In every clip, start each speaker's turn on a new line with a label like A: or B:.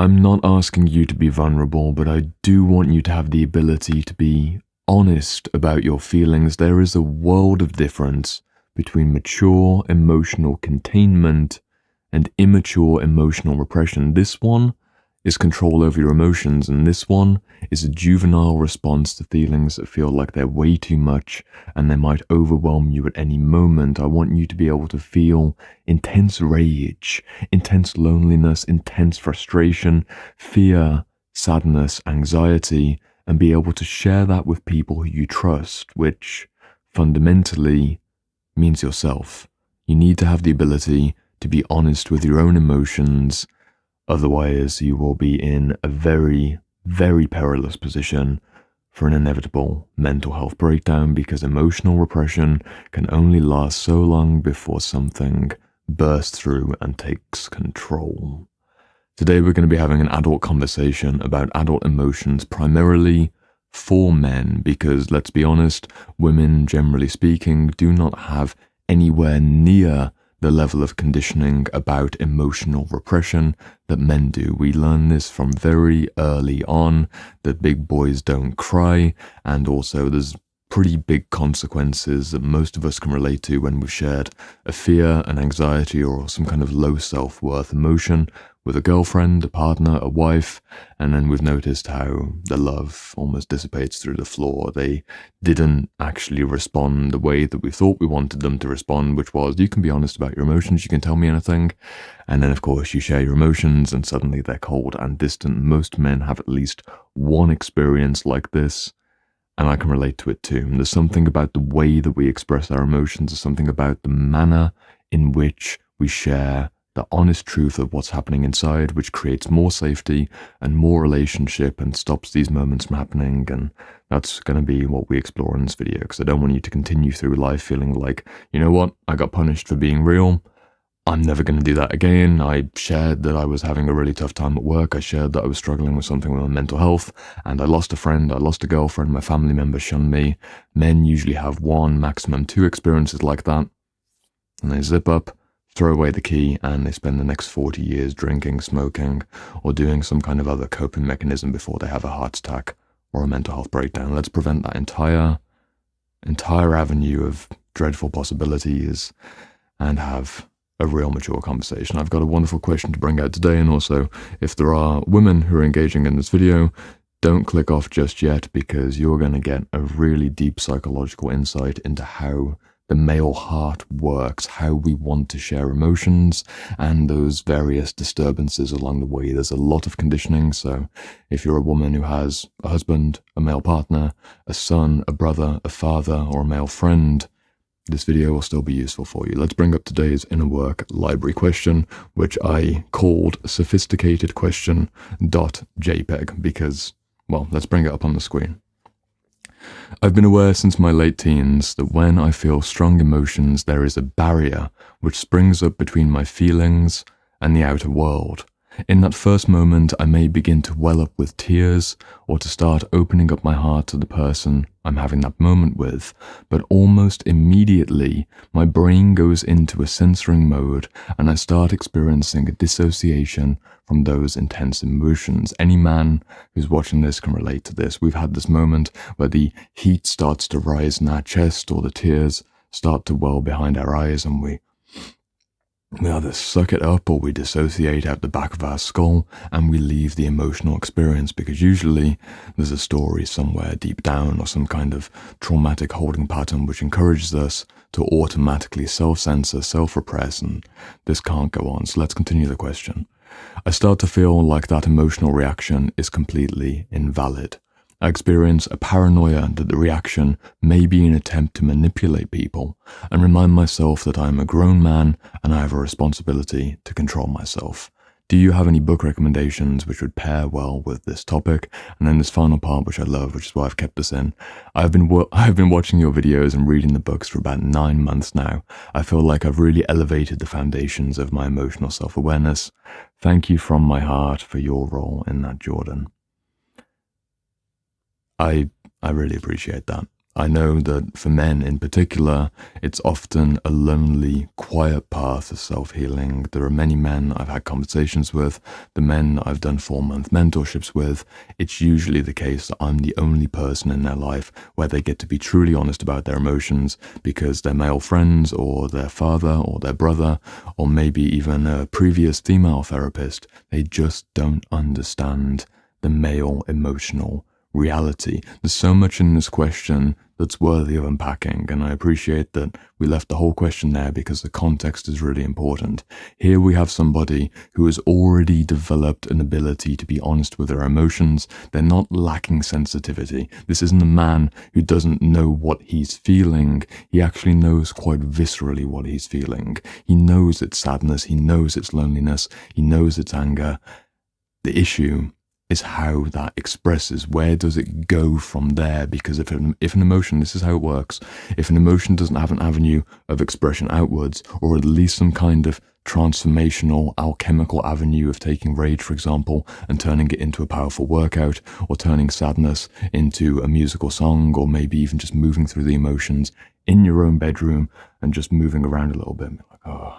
A: I'm not asking you to be vulnerable, but I do want you to have the ability to be honest about your feelings. There is a world of difference between mature emotional containment and immature emotional repression. This one is control over your emotions, and this one is a juvenile response to feelings that feel like they're way too much and they might overwhelm you at any moment. I want you to be able to feel intense rage, intense loneliness, intense frustration, fear, sadness, anxiety, and be able to share that with people who you trust, which fundamentally means yourself. You need to have the ability to be honest with your own emotions. Otherwise, you will be in a very, very perilous position for an inevitable mental health breakdown, because emotional repression can only last so long before something bursts through and takes control. Today, we're going to be having an adult conversation about adult emotions, primarily for men, because let's be honest, women, generally speaking, do not have anywhere near the level of conditioning about emotional repression that men do. We learn this from very early on, that big boys don't cry, and also there's pretty big consequences that most of us can relate to when we've shared a fear, an anxiety, or some kind of low self-worth emotion with a girlfriend, a partner, a wife, and then we've noticed how the love almost dissipates through the floor. They didn't actually respond the way that we thought we wanted them to respond, which was, you can be honest about your emotions, you can tell me anything, and then of course you share your emotions and suddenly they're cold and distant. Most men have at least one experience like this, and I can relate to it too. There's something about the way that we express our emotions, there's something about the manner in which we share the honest truth of what's happening inside, which creates more safety and more relationship and stops these moments from happening. And that's going to be what we explore in this video, because I don't want you to continue through life feeling like, you know what, I got punished for being real, I'm never going to do that again. I shared that I was having a really tough time at work. I shared that I was struggling with something with my mental health, and I lost a friend, I lost a girlfriend, my family member shunned me. Men usually have one, maximum two experiences like that, and they zip up, throw away the key, and they spend the next 40 years drinking, smoking, or doing some kind of other coping mechanism before they have a heart attack or a mental health breakdown. Let's prevent that entire avenue of dreadful possibilities and have a real mature conversation. I've got a wonderful question to bring out today, and also, if there are women who are engaging in this video, don't click off just yet, because you're going to get a really deep psychological insight into how the male heart works, how we want to share emotions, and those various disturbances along the way. There's a lot of conditioning, so if you're a woman who has a husband, a male partner, a son, a brother, a father, or a male friend, this video will still be useful for you. Let's bring up today's inner work library question, which I called sophisticated question.jpg, because, well, let's bring it up on the screen. I've been aware since my late teens that when I feel strong emotions, there is a barrier which springs up between my feelings and the outer world. In that first moment, I may begin to well up with tears, or to start opening up my heart to the person I'm having that moment with, but almost immediately, my brain goes into a censoring mode, and I start experiencing a dissociation from those intense emotions. Any man who's watching this can relate to this. We've had this moment where the heat starts to rise in our chest, or the tears start to well behind our eyes, and we either suck it up or we dissociate out the back of our skull and we leave the emotional experience, because usually there's a story somewhere deep down or some kind of traumatic holding pattern which encourages us to automatically self-censor, self-repress, and this can't go on. So let's continue the question. I start to feel like that emotional reaction is completely invalid. I experience a paranoia that the reaction may be an attempt to manipulate people, and remind myself that I am a grown man and I have a responsibility to control myself. Do you have any book recommendations which would pair well with this topic? And then this final part, which I love, which is why I've kept this in. I've been watching your videos and reading the books for about 9 months now. I feel like I've really elevated the foundations of my emotional self-awareness. Thank you from my heart for your role in that, Jordan. I really appreciate that. I know that for men in particular, it's often a lonely, quiet path of self-healing. There are many men I've had conversations with, the men I've done 4-month mentorships with. It's usually the case that I'm the only person in their life where they get to be truly honest about their emotions because their male friends or their father or their brother or maybe even a previous female therapist, they just don't understand the male emotional reality. There's so much in this question that's worthy of unpacking, and I appreciate that we left the whole question there because the context is really important. Here we have somebody who has already developed an ability to be honest with their emotions. They're not lacking sensitivity. This isn't a man who doesn't know what he's feeling. He actually knows quite viscerally what he's feeling. He knows it's sadness, he knows it's loneliness, he knows it's anger. The issue is how that expresses. Where does it go from there? Because if an emotion, this is how it works, if an emotion doesn't have an avenue of expression outwards, or at least some kind of transformational alchemical avenue of taking rage, for example, and turning it into a powerful workout, or turning sadness into a musical song, or maybe even just moving through the emotions in your own bedroom and just moving around a little bit, like, oh,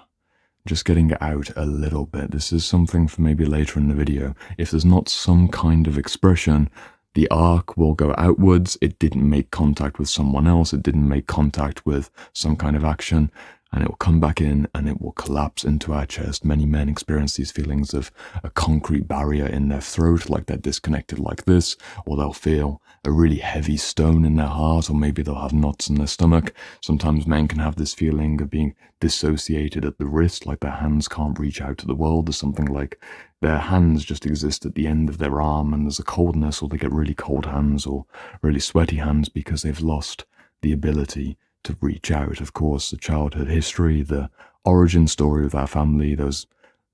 A: just getting it out a little bit. This is something for maybe later in the video. If there's not some kind of expression, the arc will go outwards. It didn't make contact with someone else. It didn't make contact with some kind of action. And it will come back in and it will collapse into our chest. Many men experience these feelings of a concrete barrier in their throat, like they're disconnected like this, or they'll feel a really heavy stone in their heart, or maybe they'll have knots in their stomach. Sometimes men can have this feeling of being dissociated at the wrist, like their hands can't reach out to the world. There's something like their hands just exist at the end of their arm, and there's a coldness, or they get really cold hands or really sweaty hands because they've lost the ability to reach out. Of course, the childhood history, the origin story of our family, those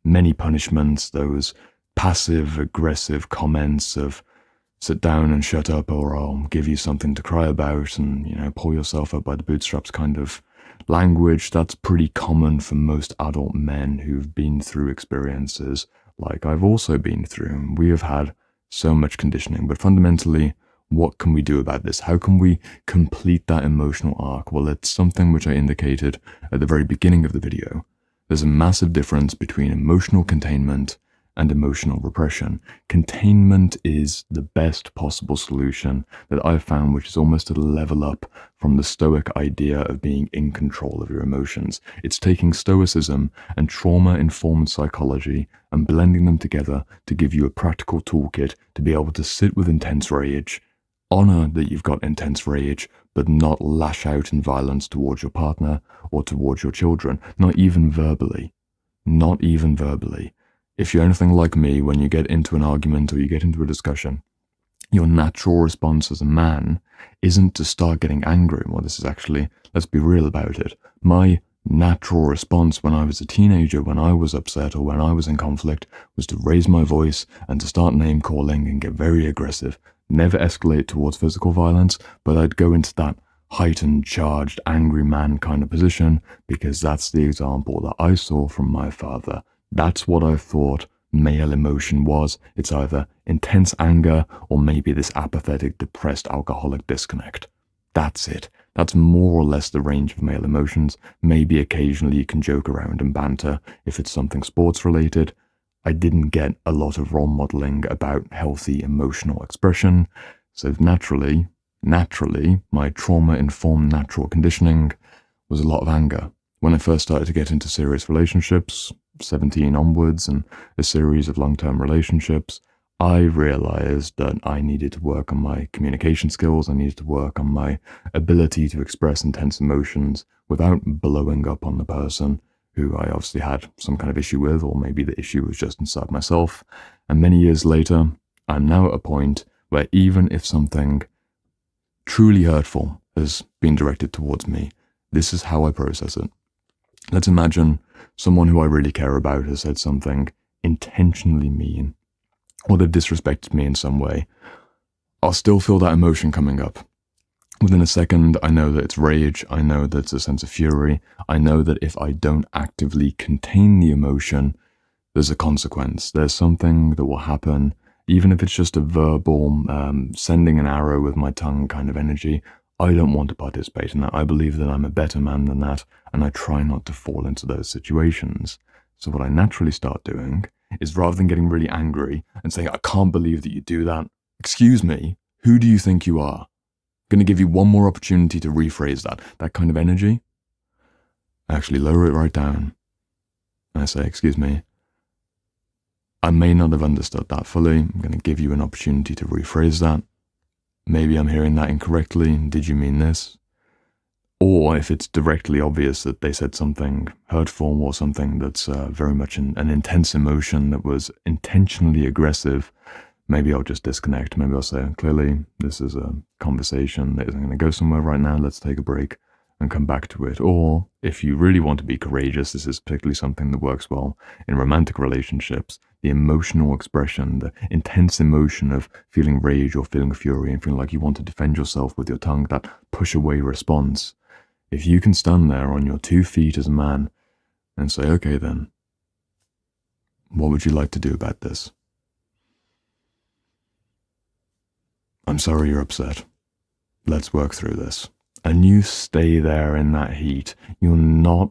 A: many punishments, those passive aggressive comments of sit down and shut up, or I'll give you something to cry about, and, pull yourself up by the bootstraps kind of language. That's pretty common for most adult men who've been through experiences like I've also been through. We have had so much conditioning, but fundamentally, what can we do about this? How can we complete that emotional arc? Well, it's something which I indicated at the very beginning of the video. There's a massive difference between emotional containment and emotional repression. Containment is the best possible solution that I've found, which is almost a level up from the Stoic idea of being in control of your emotions. It's taking Stoicism and trauma-informed psychology and blending them together to give you a practical toolkit to be able to sit with intense rage, honor that you've got intense rage, but not lash out in violence towards your partner or towards your children, not even verbally. Not even verbally. If you're anything like me, when you get into an argument or you get into a discussion, your natural response as a man isn't to start getting angry. Well, this is actually, let's be real about it. My natural response when I was a teenager, when I was upset or when I was in conflict, was to raise my voice and to start name calling and get very aggressive. Never escalate towards physical violence, but I'd go into that heightened, charged, angry man kind of position because that's the example that I saw from my father. That's what I thought male emotion was. It's either intense anger or maybe this apathetic, depressed, alcoholic disconnect. That's it. That's more or less the range of male emotions. Maybe occasionally you can joke around and banter if it's something sports related. I didn't get a lot of role modeling about healthy emotional expression. So naturally, my trauma-informed natural conditioning was a lot of anger. When I first started to get into serious relationships, 17 onwards, and a series of long-term relationships, I realized that I needed to work on my communication skills. I needed to work on my ability to express intense emotions without blowing up on the person who I obviously had some kind of issue with, or maybe the issue was just inside myself. And many years later, I'm now at a point where even if something truly hurtful has been directed towards me, this is how I process it. Let's imagine someone who I really care about has said something intentionally mean, or they've disrespected me in some way. I'll still feel that emotion coming up. Within a second, I know that it's rage. I know that it's a sense of fury. I know that if I don't actively contain the emotion, there's a consequence. There's something that will happen, even if it's just a verbal, sending an arrow with my tongue kind of energy. I don't want to participate in that. I believe that I'm a better man than that, and I try not to fall into those situations. So what I naturally start doing is, rather than getting really angry and saying, I can't believe that you do that, excuse me, who do you think you are? Going to give you one more opportunity to rephrase that kind of energy. I actually lower it right down. And I say, excuse me, I may not have understood that fully. I'm going to give you an opportunity to rephrase that. Maybe I'm hearing that incorrectly. Did you mean this? Or if it's directly obvious that they said something hurtful or something that's very much an intense emotion that was intentionally aggressive, maybe I'll just disconnect. Maybe I'll say, clearly, this is a conversation that isn't going to go somewhere right now. Let's take a break and come back to it. Or if you really want to be courageous, this is particularly something that works well in romantic relationships, the emotional expression, the intense emotion of feeling rage or feeling fury and feeling like you want to defend yourself with your tongue, that push away response. If you can stand there on your 2 feet as a man and say, okay then, what would you like to do about this? I'm sorry you're upset. Let's work through this. And you stay there in that heat. You're not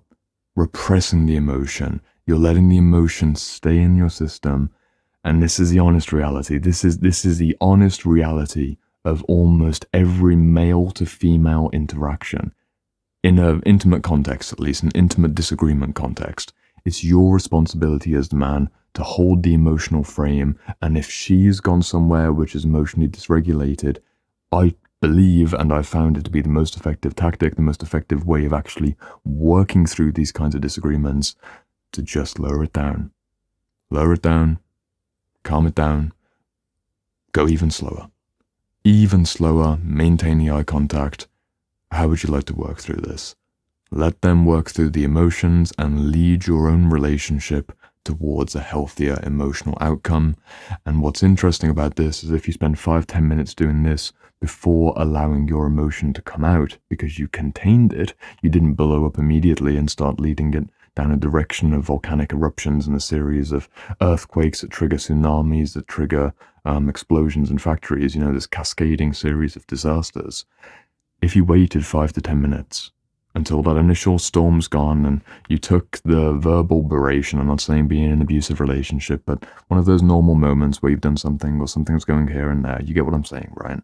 A: repressing the emotion. You're letting the emotion stay in your system. And this is the honest reality. This is the honest reality of almost every male to female interaction. In an intimate context, at least, an intimate disagreement context, it's your responsibility as the man to hold the emotional frame. And if she's gone somewhere which is emotionally dysregulated, I believe, and I've found it to be the most effective tactic, the most effective way of actually working through these kinds of disagreements, to just lower it down. Lower it down, calm it down, go even slower. Even slower, maintain the eye contact. How would you like to work through this? Let them work through the emotions and lead your own relationship towards a healthier emotional outcome. And what's interesting about this is if you spend 5-10 minutes doing this before allowing your emotion to come out, because you contained it, you didn't blow up immediately and start leading it down a direction of volcanic eruptions and a series of earthquakes that trigger tsunamis, that trigger explosions in factories, this cascading series of disasters. If you waited 5 to 10 minutes until that initial storm's gone and you took the verbal beration, I'm not saying being in an abusive relationship, but one of those normal moments where you've done something or something's going here and there, you get what I'm saying, right?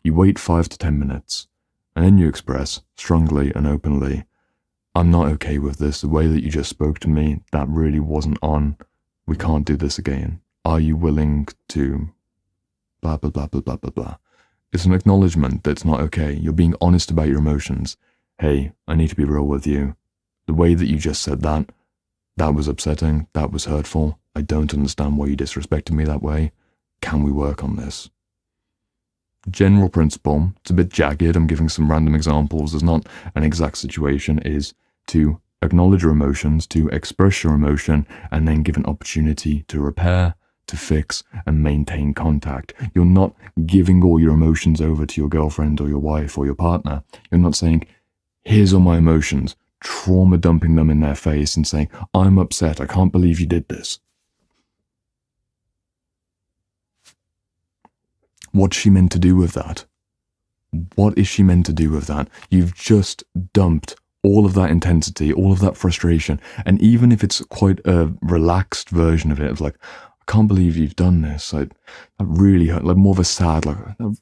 A: You wait 5 to 10 minutes and then you express strongly and openly, I'm not okay with this. The way that you just spoke to me, that really wasn't on. We can't do this again. Are you willing to blah, blah, blah, blah, blah, blah, blah. It's an acknowledgement that it's not okay. You're being honest about your emotions. Hey, I need to be real with you. The way that you just said that was upsetting. That was hurtful. I don't understand why you disrespected me that way. Can we work on this? General principle, it's a bit jagged. I'm giving some random examples. There's not an exact situation, is to acknowledge your emotions, to express your emotion, and then give an opportunity to repair, to fix, and maintain contact. You're not giving all your emotions over to your girlfriend or your wife or your partner. You're not saying, here's all my emotions, trauma dumping them in their face and saying, I'm upset, I can't believe you did this. What's she meant to do with that? What is she meant to do with that? You've just dumped all of that intensity, all of that frustration, and even if it's quite a relaxed version of it, of like, I can't believe you've done this. That really hurt, like more of a sad, like, that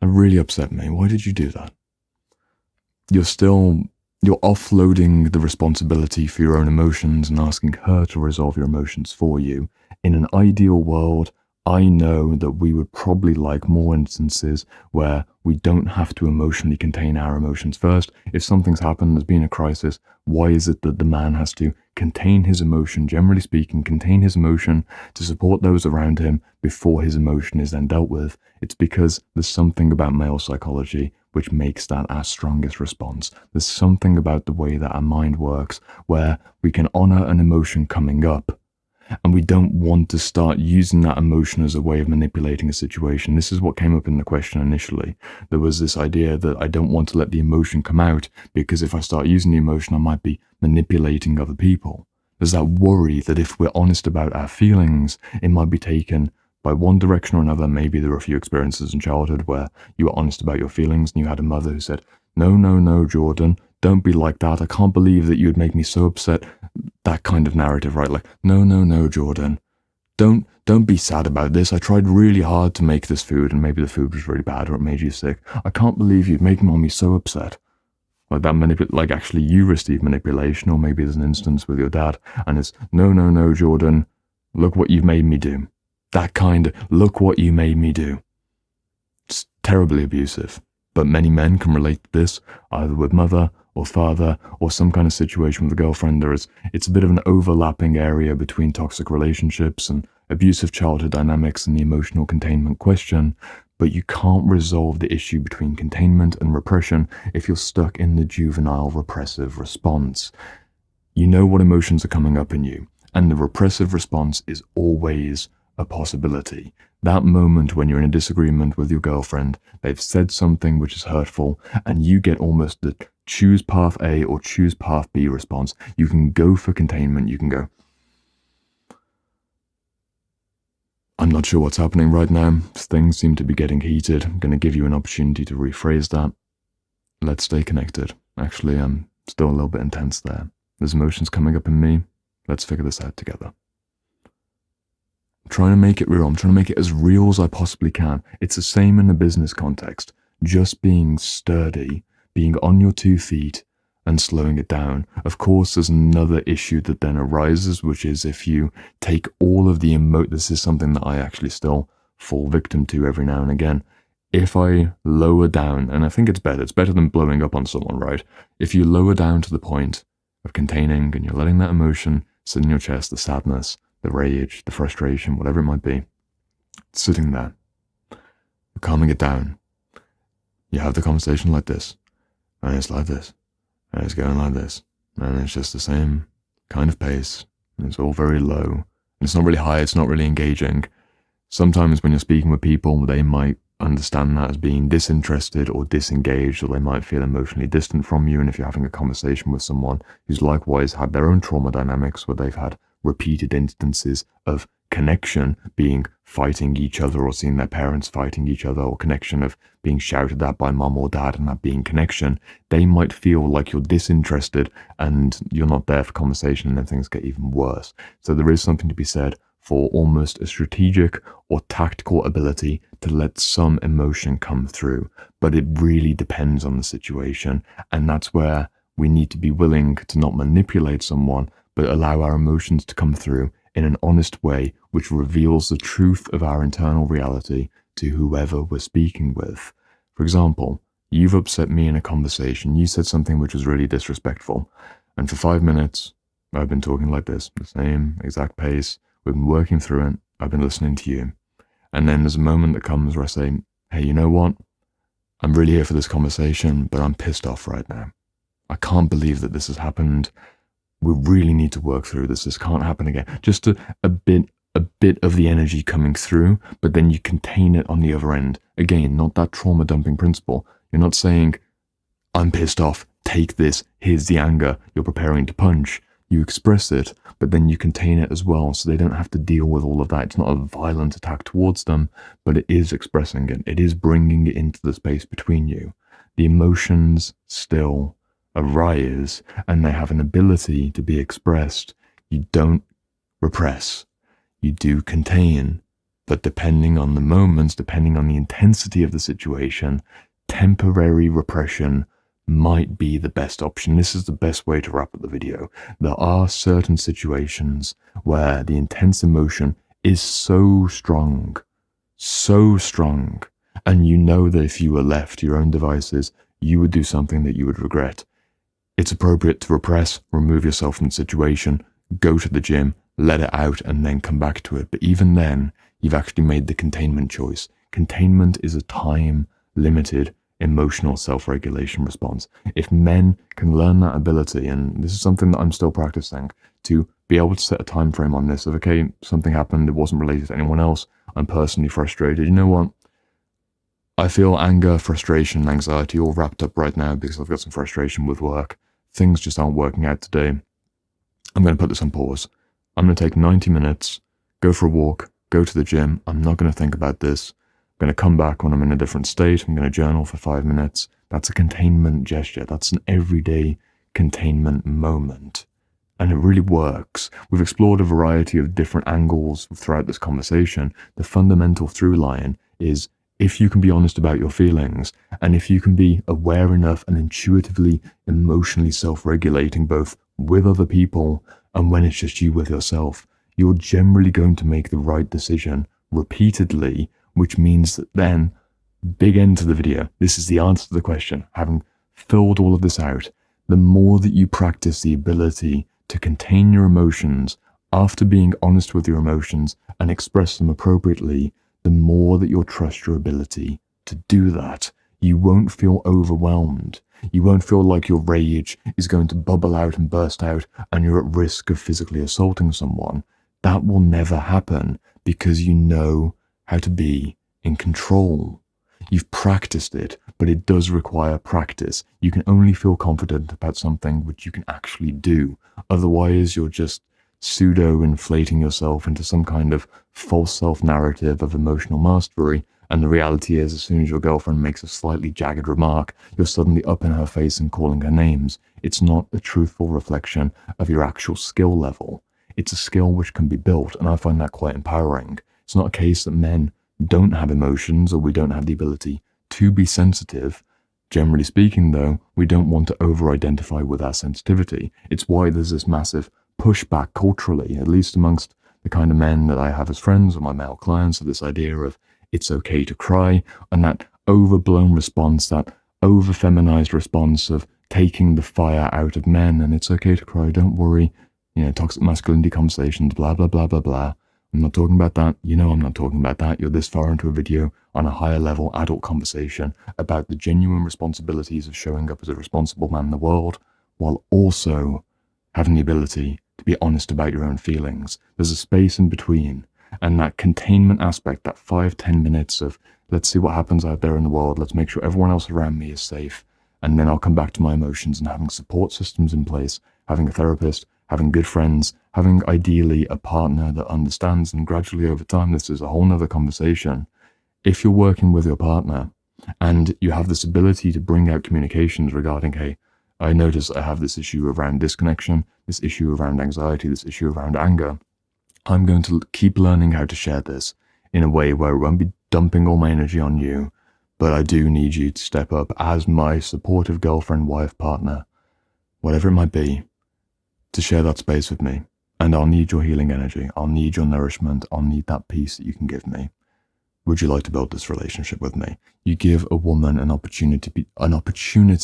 A: really upset me. Why did you do that? You're offloading the responsibility for your own emotions and asking her to resolve your emotions for you. In an ideal world, I know that we would probably like more instances where we don't have to emotionally contain our emotions first. If something's happened, there's been a crisis, why is it that the man has to contain his emotion, generally speaking, contain his emotion to support those around him before his emotion is then dealt with? It's because there's something about male psychology which makes that our strongest response. There's something about the way that our mind works where we can honor an emotion coming up, and we don't want to start using that emotion as a way of manipulating a situation. This is what came up in the question initially. There was this idea that I don't want to let the emotion come out because if I start using the emotion, I might be manipulating other people. There's that worry that if we're honest about our feelings, it might be taken by one direction or another. Maybe there were a few experiences in childhood where you were honest about your feelings and you had a mother who said, no, no, no, Jordan, don't be like that. I can't believe that you would make me so upset. That kind of narrative, right? Like, no, no, no, Jordan, don't be sad about this. I tried really hard to make this food and maybe the food was really bad or it made you sick. I can't believe you'd make mommy so upset. Like that like actually you receive manipulation, or maybe there's an instance with your dad and it's, no, no, no, Jordan, look what you've made me do. That kind of, look what you made me do. It's terribly abusive. But many men can relate to this, either with mother or father or some kind of situation with a girlfriend. It's a bit of an overlapping area between toxic relationships and abusive childhood dynamics and the emotional containment question, but you can't resolve the issue between containment and repression if you're stuck in the juvenile repressive response. You know what emotions are coming up in you, and the repressive response is always a possibility. That moment when you're in a disagreement with your girlfriend, they've said something which is hurtful, and you get almost the choose path A or choose path B response. You can go for containment. You can go, I'm not sure what's happening right now. Things seem to be getting heated. I'm going to give you an opportunity to rephrase that. Let's stay connected. Actually, I'm still a little bit intense there. There's emotions coming up in me. Let's figure this out together. I'm trying to make it real. I'm trying to make it as real as I possibly can. It's the same in the business context. Just being sturdy, being on your 2 feet, and slowing it down. Of course, there's another issue that then arises, which is if you take all of the this is something that I actually still fall victim to every now and again. If I lower down, and I think it's better than blowing up on someone, right? If you lower down to the point of containing and you're letting that emotion sit in your chest, the sadness, the rage, the frustration, whatever it might be, sitting there, you're calming it down. You have the conversation like this, and it's like this, and it's going like this, and it's just the same kind of pace, and it's all very low, and it's not really high, it's not really engaging. Sometimes when you're speaking with people, they might understand that as being disinterested or disengaged, or they might feel emotionally distant from you, and if you're having a conversation with someone who's likewise had their own trauma dynamics where they've had repeated instances of connection being fighting each other or seeing their parents fighting each other, or connection of being shouted at by mom or dad and that being connection, they might feel like you're disinterested and you're not there for conversation, and then things get even worse. So there is something to be said for almost a strategic or tactical ability to let some emotion come through, but it really depends on the situation, and that's where we need to be willing to not manipulate someone, but allow our emotions to come through in an honest way, which reveals the truth of our internal reality to whoever we're speaking with. For example, you've upset me in a conversation, you said something which was really disrespectful, and for 5 minutes, I've been talking like this, the same exact pace, we've been working through it, I've been listening to you, and then there's a moment that comes where I say, hey, you know what? I'm really here for this conversation, but I'm pissed off right now. I can't believe that this has happened. We really need to work through this. This can't happen again. Just a bit of the energy coming through, but then you contain it on the other end. Again, not that trauma dumping principle. You're not saying, I'm pissed off, take this, here's the anger, you're preparing to punch. You express it, but then you contain it as well, so they don't have to deal with all of that. It's not a violent attack towards them, but it is expressing it. It is bringing it into the space between you. The emotions still arise, and they have an ability to be expressed. You don't repress. You do contain, but depending on the moments, depending on the intensity of the situation, temporary repression might be the best option. This is the best way to wrap up the video. There are certain situations where the intense emotion is so strong, and you know that if you were left to your own devices, you would do something that you would regret. It's appropriate to repress, remove yourself from the situation, go to the gym, let it out, and then come back to it. But even then, you've actually made the containment choice. Containment is a time-limited emotional self-regulation response. If men can learn that ability, and this is something that I'm still practicing, to be able to set a time frame on this of, okay, something happened, it wasn't related to anyone else, I'm personally frustrated. You know what? I feel anger, frustration, anxiety all wrapped up right now because I've got some frustration with work. Things just aren't working out today. I'm going to put this on pause. I'm going to take 90 minutes, go for a walk, go to the gym. I'm not going to think about this. I'm going to come back when I'm in a different state. I'm going to journal for 5 minutes. That's a containment gesture. That's an everyday containment moment. And it really works. We've explored a variety of different angles throughout this conversation. The fundamental through line is, if you can be honest about your feelings, and if you can be aware enough and intuitively, emotionally self-regulating both with other people and when it's just you with yourself, you're generally going to make the right decision repeatedly, which means that then, big end to the video, this is the answer to the question. Having filled all of this out, the more that you practice the ability to contain your emotions after being honest with your emotions and express them appropriately, the more that you'll trust your ability to do that. You won't feel overwhelmed. You won't feel like your rage is going to bubble out and burst out and you're at risk of physically assaulting someone. That will never happen because you know how to be in control. You've practiced it, but it does require practice. You can only feel confident about something which you can actually do. Otherwise, you're just pseudo-inflating yourself into some kind of false self-narrative of emotional mastery. And the reality is, as soon as your girlfriend makes a slightly jagged remark, you're suddenly up in her face and calling her names. It's not a truthful reflection of your actual skill level. It's a skill which can be built, and I find that quite empowering. It's not a case that men don't have emotions or we don't have the ability to be sensitive. Generally speaking, though, we don't want to over-identify with our sensitivity. It's why there's this massive pushback culturally, at least amongst the kind of men that I have as friends or my male clients, of this idea of it's okay to cry, and that overblown response, that over-feminized response of taking the fire out of men, and it's okay to cry, don't worry, toxic masculinity conversations, blah, blah, blah, blah, blah. I'm not talking about that. I'm not talking about that. You're this far into a video on a higher level adult conversation about the genuine responsibilities of showing up as a responsible man in the world, while also having the ability to be honest about your own feelings. There's a space in between, and that containment aspect, that 5-10 minutes of let's see what happens out there in the world, let's make sure everyone else around me is safe, and then I'll come back to my emotions, and having support systems in place, having a therapist, having good friends, having ideally a partner that understands, and gradually over time, this is a whole nother conversation. If you're working with your partner and you have this ability to bring out communications regarding, hey, I notice I have this issue around disconnection, this issue around anxiety, this issue around anger, I'm going to keep learning how to share this in a way where it won't be dumping all my energy on you, but I do need you to step up as my supportive girlfriend, wife, partner, whatever it might be, to share that space with me. And I'll need your healing energy. I'll need your nourishment. I'll need that peace that you can give me. Would you like to build this relationship with me? You give a woman an opportunity.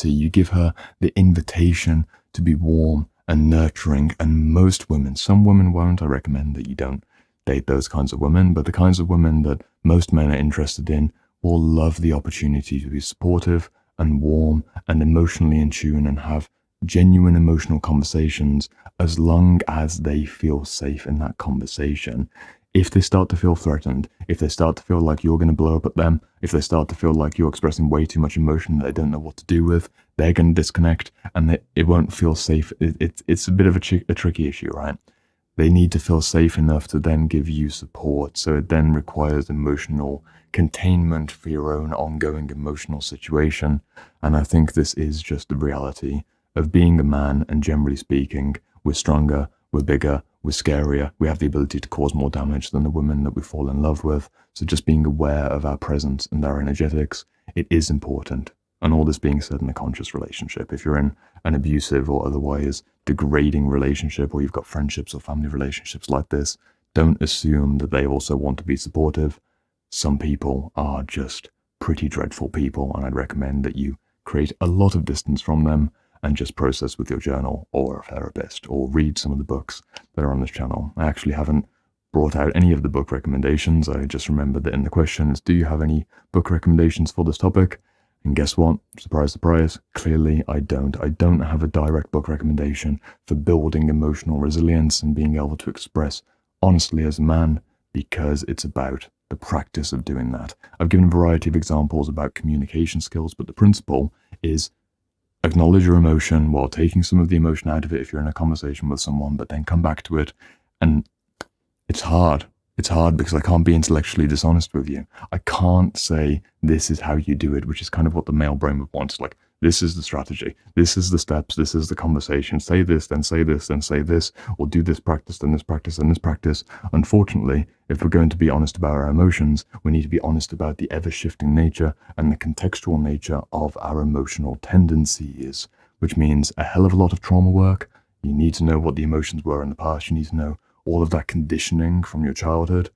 A: You give her the invitation to be warm and nurturing. And most women, some women won't. I recommend that you don't date those kinds of women, but the kinds of women that most men are interested in will love the opportunity to be supportive and warm and emotionally in tune and have genuine emotional conversations, as long as they feel safe in that conversation. If they start to feel threatened, if they start to feel like you're going to blow up at them, if they start to feel like you're expressing way too much emotion that they don't know what to do with, they're going to disconnect, and it won't feel safe. It's a bit of a tricky issue, right? They need to feel safe enough to then give you support. So it then requires emotional containment for your own ongoing emotional situation. And I think this is just the reality of being a man, and generally speaking, we're stronger, we're bigger, we're scarier, we have the ability to cause more damage than the women that we fall in love with. So just being aware of our presence and our energetics, it is important. And all this being said, in a conscious relationship, if you're in an abusive or otherwise degrading relationship, or you've got friendships or family relationships like this, don't assume that they also want to be supportive. Some people are just pretty dreadful people, and I'd recommend that you create a lot of distance from them and just process with your journal or a therapist, or read some of the books that are on this channel. I actually haven't brought out any of the book recommendations. I just remembered that in the questions, do you have any book recommendations for this topic? And guess what? Surprise, surprise. Clearly, I don't. I don't have a direct book recommendation for building emotional resilience and being able to express honestly as a man, because it's about the practice of doing that. I've given a variety of examples about communication skills, but the principle is acknowledge your emotion while taking some of the emotion out of it if you're in a conversation with someone, but then come back to it. And it's hard. It's hard because I can't be intellectually dishonest with you. I can't say this is how you do it, which is kind of what the male brain would want. Like, this is the strategy, this is the steps, this is the conversation. Say this, then say this, then say this, or do this practice, then this practice, then this practice. Unfortunately, if we're going to be honest about our emotions, we need to be honest about the ever-shifting nature and the contextual nature of our emotional tendencies, which means a hell of a lot of trauma work. You need to know what the emotions were in the past. You need to know all of that conditioning from your childhood,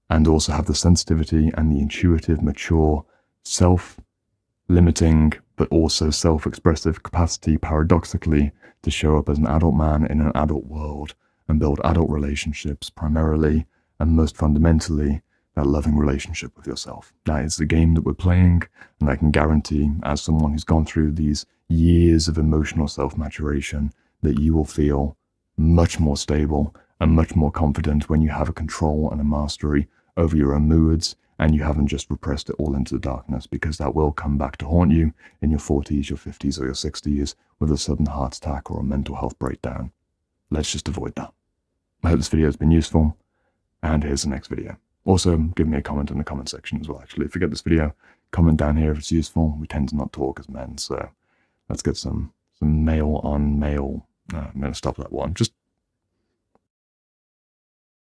A: and also have the sensitivity and the intuitive, mature, self-limiting, but also self-expressive capacity, paradoxically, to show up as an adult man in an adult world and build adult relationships primarily, and most fundamentally, that loving relationship with yourself. That is the game that we're playing, and I can guarantee, as someone who's gone through these years of emotional self-maturation, that you will feel much more stable and much more confident when you have a control and a mastery over your own moods, and you haven't just repressed it all into the darkness, because that will come back to haunt you in your 40s, your 50s, or your 60s with a sudden heart attack or a mental health breakdown. Let's just avoid that. I hope this video has been useful, and here's the next video. Also, give me a comment in the comment section as well, actually. If you get this video, comment down here if it's useful. We tend to not talk as men, so let's get some male on male. I'm going to stop that one. Just